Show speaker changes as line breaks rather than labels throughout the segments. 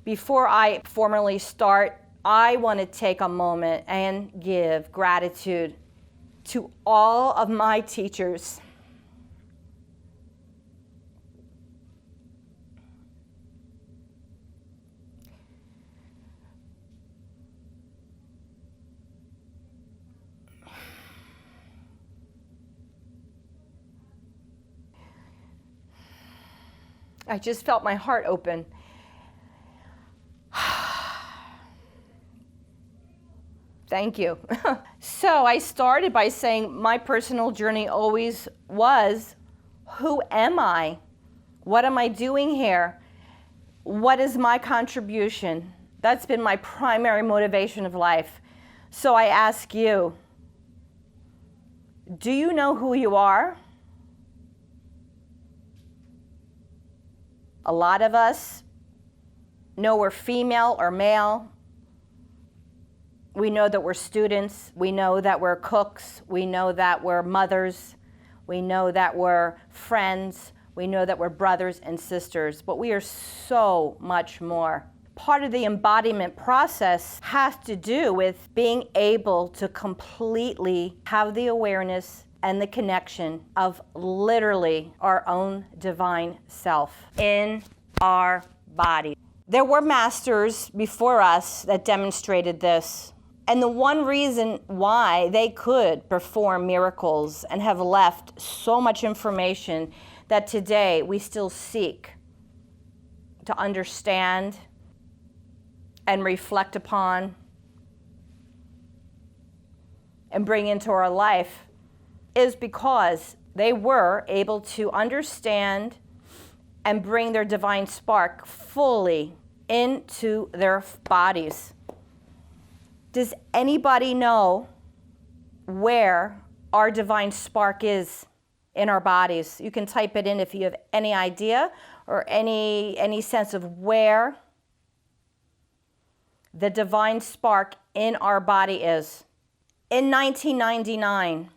Before I formally start, I want to take a moment and give gratitude to all of my teachers. I just felt my heart open. Thank you. So I started by saying my personal journey always was, who am I? What am I doing here? What is my contribution? That's been my primary motivation of life. So I ask you, do you know who you are? A lot of us know we're female or male. We know that we're students. We know that we're cooks. We know that we're mothers. We know that we're friends. We know that we're brothers and sisters. But we are so much more. Part of the embodiment process has to do with being able to completely have the awareness and the connection of literally our own divine self in our body. There were masters before us that demonstrated this. And the one reason why they could perform miracles and have left so much information that today we still seek to understand and reflect upon and bring into our life is because they were able to understand and bring their divine spark fully into their bodies. Does anybody know where our divine spark is in our bodies? You can type it in if you have any idea or any sense of where the divine spark in our body is. In 1999,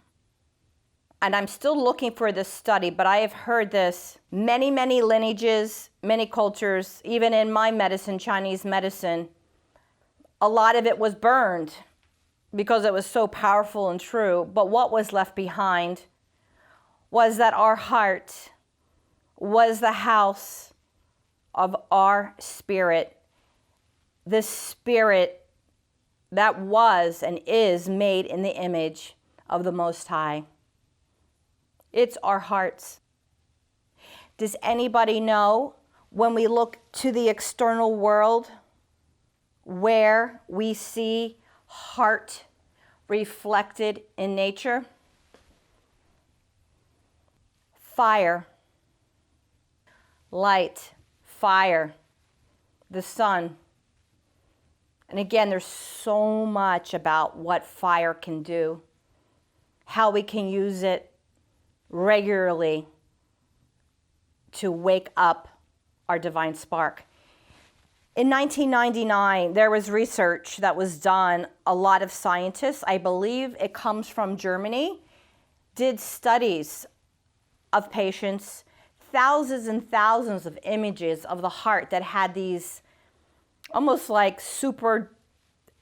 and I'm still looking for this study, but I have heard this, many lineages, many cultures, even in my medicine, Chinese medicine, a lot of it was burned because it was so powerful and true. But what was left behind was that our heart was the house of our spirit. The spirit that was and is made in the image of the Most High. It's our hearts. Does anybody know when we look to the external world where we see heart reflected in nature? Fire, light, fire, the sun. And again, there's so much about what fire can do, how we can use it regularly to wake up our divine spark. In 1999, there was research that was done. A lot of scientists, I believe it comes from Germany, did studies of patients, thousands and thousands of images of the heart that had these almost like super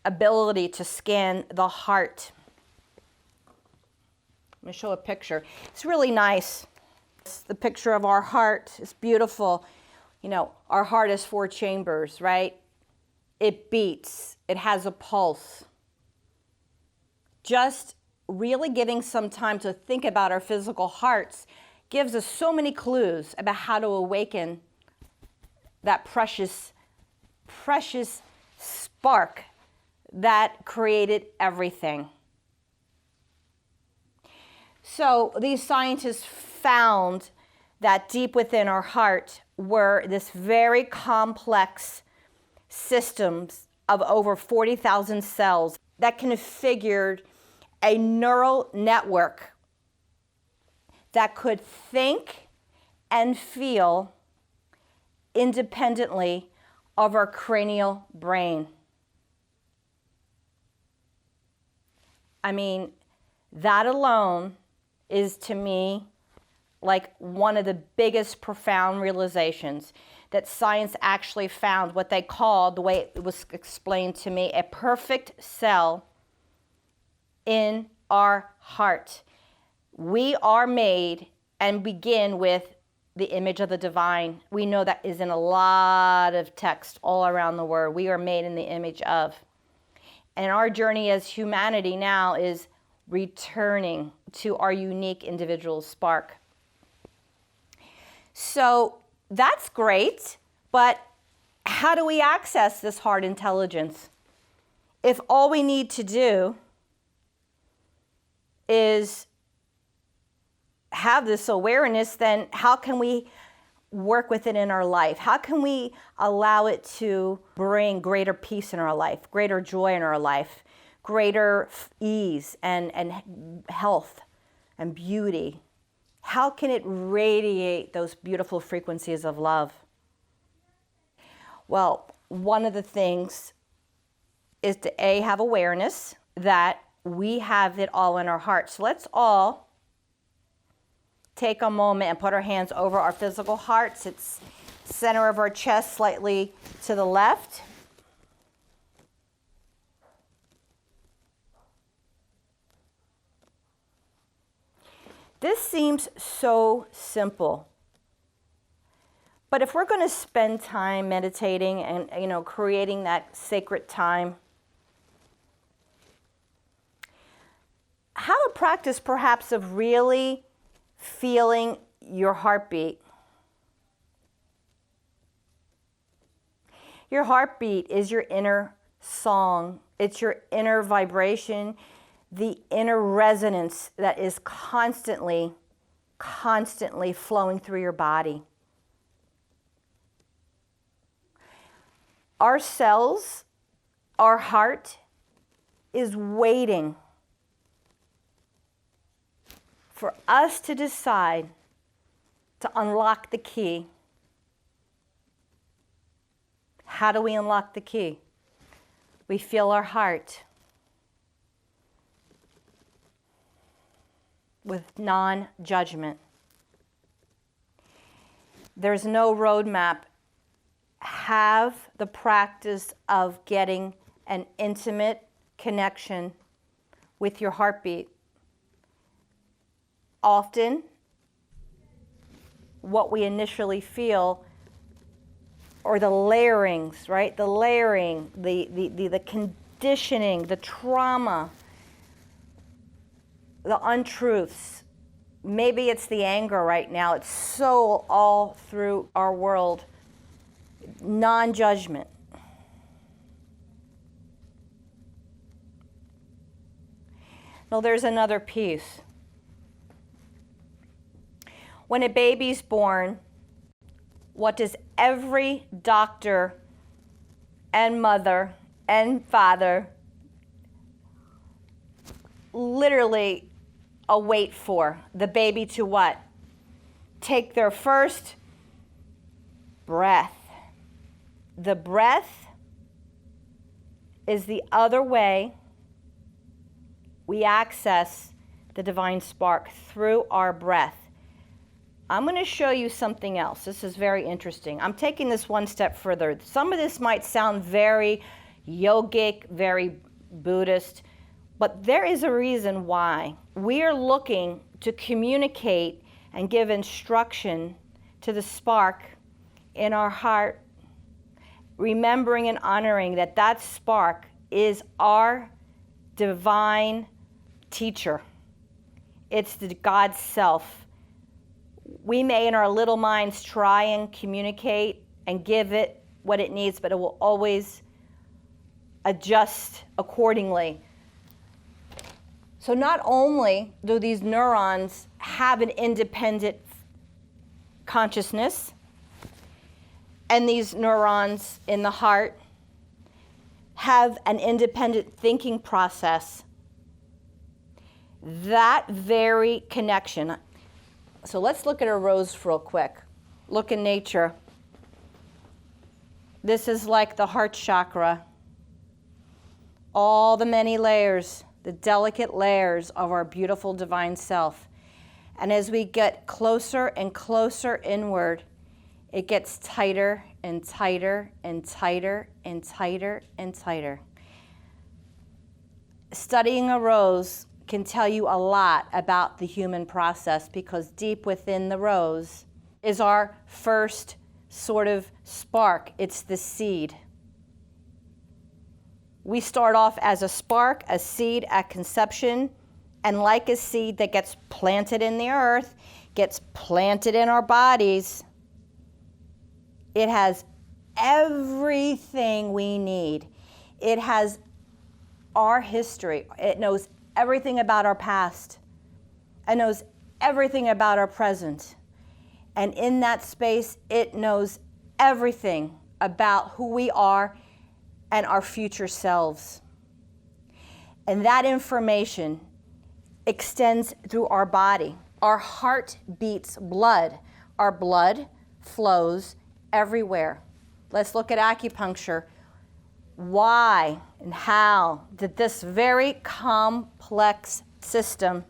ability to scan the heart. Let me show a picture. It's really nice. It's the picture of our heart. It's beautiful. You know, our heart has 4 chambers, right? It beats. It has a pulse. Just really giving some time to think about our physical hearts gives us so many clues about how to awaken that precious spark that created everything. So these scientists found that deep within our heart were this very complex systems of over 40,000 cells that configured a neural network that could think and feel independently of our cranial brain. I mean, that alone is to me like one of the biggest profound realizations. that science actually found what they called, the way it was explained to me, a perfect cell in our heart. We are made and begin with the image of the divine. We know that is in a lot of text all around the world. We are made in the image of. And our journey as humanity now is returning to our unique individual spark. So that's great, but how do we access this heart intelligence? If all we need to do is have this awareness, then how can we work with it in our life? How can we allow it to bring greater peace in our life, greater joy in our life, greater ease and health and beauty? How can it radiate those beautiful frequencies of love? Well, one of the things is to have awareness that we have it all in our heart. So let's all take a moment and put our hands over our physical hearts. It's center of our chest, slightly to the left. This seems so simple. But if we're going to spend time meditating and creating that sacred time, have a practice perhaps of really feeling your heartbeat. Your heartbeat is your inner song. It's your inner vibration, the inner resonance that is constantly flowing through your body. Our cells, our heart is waiting for us to decide to unlock the key. How do we unlock the key? We feel our heart with non-judgment. There's no roadmap. Have the practice of getting an intimate connection with your heartbeat. Often, what we initially feel, or the layerings, right? The layering, the conditioning, the trauma, the untruths. Maybe it's the anger right now. It's so all through our world. Non-judgment. Now there's another piece. When a baby's born, what does every doctor and mother and father literally await for? The baby to what? Take their first breath. The breath is the other way we access the divine spark, through our breath. I'm going to show you something else. This is very interesting. I'm taking this one step further. Some of this might sound very yogic, very Buddhist, but there is a reason why. We are looking to communicate and give instruction to the spark in our heart, remembering and honoring that that spark is our divine teacher. It's the God self. We may in our little minds try and communicate and give it what it needs, but it will always adjust accordingly. So not only do these neurons have an independent consciousness, and these neurons in the heart have an independent thinking process, that very connection. So let's look at a rose real quick. Look in nature. This is like the heart chakra. All the many layers, the delicate layers of our beautiful divine self. And as we get closer and closer inward, it gets tighter and tighter and tighter and tighter and tighter. Studying a rose can tell you a lot about the human process, because deep within the rose is our first sort of spark. It's the seed. We start off as a spark, a seed at conception, and like a seed that gets planted in the earth, gets planted in our bodies, it has everything we need. It has our history. It knows everything about our past. It knows everything about our present. And in that space, it knows everything about who we are and our future selves. And that information extends through our body. Our heart beats blood. Our blood flows everywhere. Let's look at acupuncture. Why and how did this very complex system,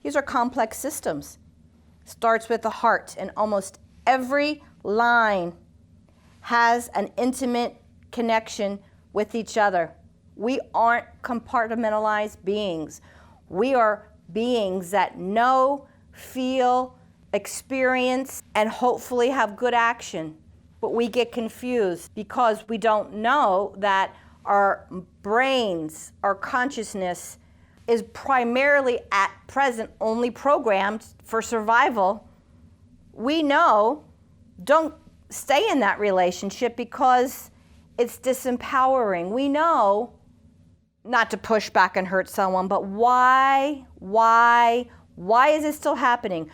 these are complex systems, starts with the heart, and almost every line has an intimate connection with each other. We aren't compartmentalized beings. We are beings that know, feel, experience, and hopefully have good action. But we get confused because we don't know that our brains, our consciousness, is primarily at present only programmed for survival. We know, don't stay in that relationship because it's disempowering. We know not to push back and hurt someone, but why is it still happening?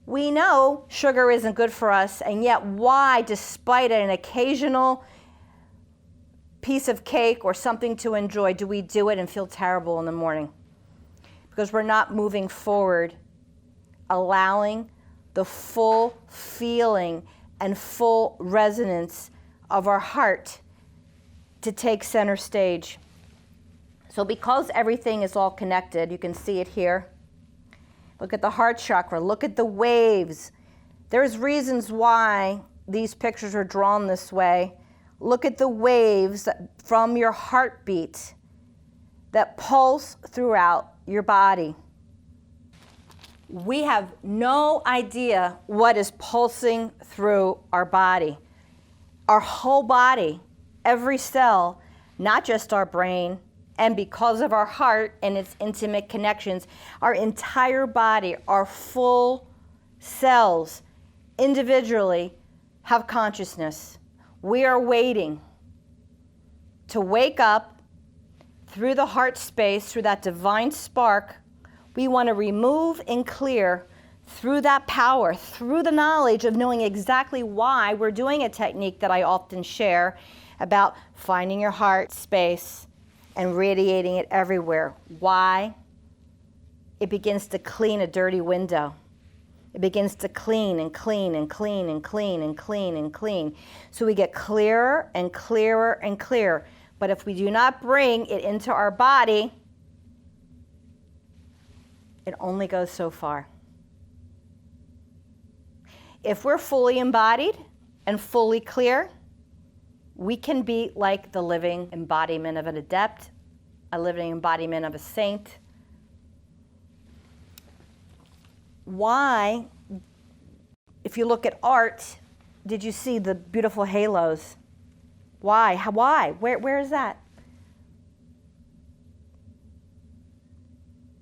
We know sugar isn't good for us, and yet why, despite an occasional piece of cake or something to enjoy, do we do it and feel terrible in the morning? Because we're not moving forward, allowing the full feeling and full resonance of our heart to take center stage. So because everything is all connected, you can see it here. Look at the heart chakra. Look at the waves. There's reasons why these pictures are drawn this way. Look at the waves from your heartbeat that pulse throughout your body. We have no idea what is pulsing through our body. Our whole body, every cell, not just our brain, and because of our heart and its intimate connections, our entire body, our full cells, individually have consciousness. We are waiting to wake up through the heart space, through that divine spark. We want to remove and clear through that power, through the knowledge of knowing exactly why we're doing a technique that I often share about finding your heart space and radiating it everywhere. Why? It begins to clean a dirty window. It begins to clean and clean and clean and clean and clean and clean. So we get clearer and clearer and clearer. But if we do not bring it into our body, it only goes so far. If we're fully embodied and fully clear, we can be like the living embodiment of an adept, a living embodiment of a saint. Why, if you look at art, did you see the beautiful halos? Why? Why? Where is that?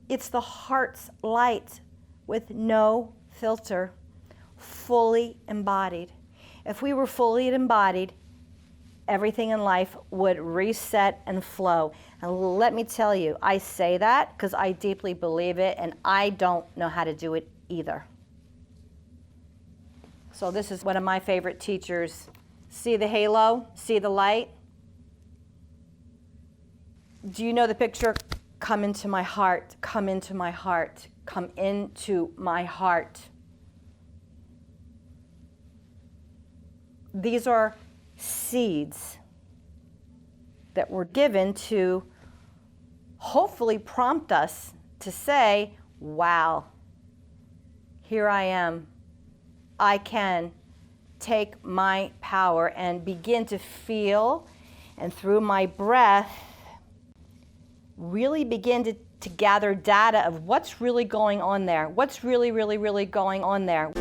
It's the heart's light with no filter, fully embodied. If we were fully embodied, everything in life would reset and flow. And let me tell you, I say that because I deeply believe it, and I don't know how to do it either. So this is one of my favorite teachers. See the halo? See the light? Do you know the picture? Come into my heart, come into my heart, come into my heart. These are seeds that were given to hopefully prompt us to say, wow, here I am. I can take my power and begin to feel, and through my breath, really begin to gather data of what's really going on there. What's really, really, really going on there.